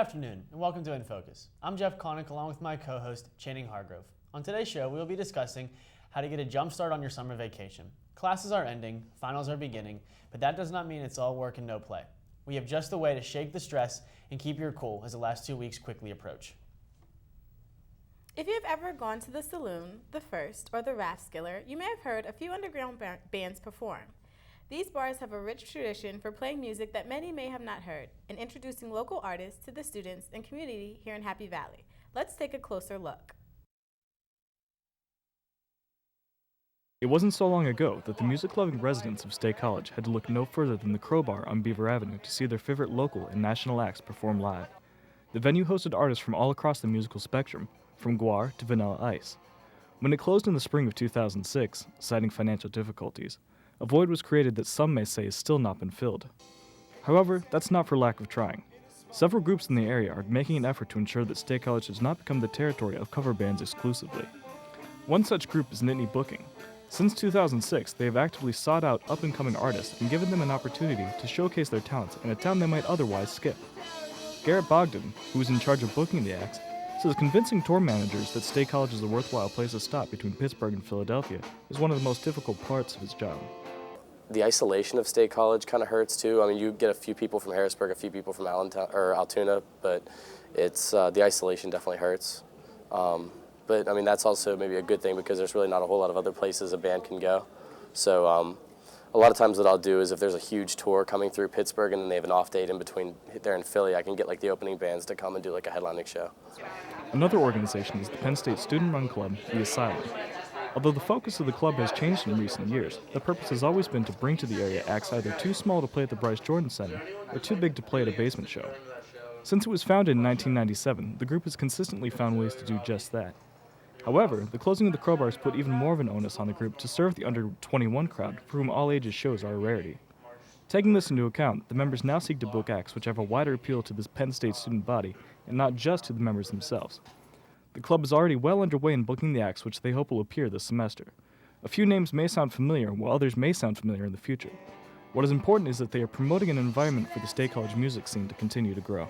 afternoon, and welcome to In Focus. I'm Jeff Connick, along with my co-host, Channing Hargrove. On today's show, we will be discussing how to get a jump start on your summer vacation. Classes are ending, finals are beginning, but that does not mean it's all work and no play. We have just a way to shake the stress and keep your cool as the last 2 weeks quickly approach. If you have ever gone to the Saloon, the First, or the Rathskiller, you may have heard a few underground bands perform. These bars have a rich tradition for playing music that many may have not heard and introducing local artists to the students and community here in Happy Valley. Let's take a closer look. It wasn't so long ago that the music-loving residents of State College had to look no further than the Crowbar on Beaver Avenue to see their favorite local and national acts perform live. The venue hosted artists from all across the musical spectrum, from Guar to Vanilla Ice. When it closed in the spring of 2006, citing financial difficulties, a void was created that some may say has still not been filled. However, that's not for lack of trying. Several groups in the area are making an effort to ensure that State College does not become the territory of cover bands exclusively. One such group is Nittany Booking. Since 2006, they have actively sought out up-and-coming artists and given them an opportunity to showcase their talents in a town they might otherwise skip. Garrett Bogdan, who is in charge of booking the acts, says convincing tour managers that State College is a worthwhile place to stop between Pittsburgh and Philadelphia is one of the most difficult parts of his job. The isolation of State College kind of hurts too. I mean, you get a few people from Harrisburg, a few people from Altoona, but it's the isolation definitely hurts. But I mean, that's also maybe a good thing because there's really not a whole lot of other places a band can go. So a lot of times what I'll do is if there's a huge tour coming through Pittsburgh and then they have an off date in between there in Philly, I can get like the opening bands to come and do like a headlining show. Another organization is the Penn State student-run club, The Asylum. Although the focus of the club has changed in recent years, the purpose has always been to bring to the area acts either too small to play at the Bryce Jordan Center or too big to play at a basement show. Since it was founded in 1997, the group has consistently found ways to do just that. However, the closing of the Crowbars put even more of an onus on the group to serve the under-21 crowd, for whom all ages shows are a rarity. Taking this into account, the members now seek to book acts which have a wider appeal to this Penn State student body, and not just to the members themselves. The club is already well underway in booking the acts which they hope will appear this semester. A few names may sound familiar, while others may sound familiar in the future. What is important is that they are promoting an environment for the State College music scene to continue to grow.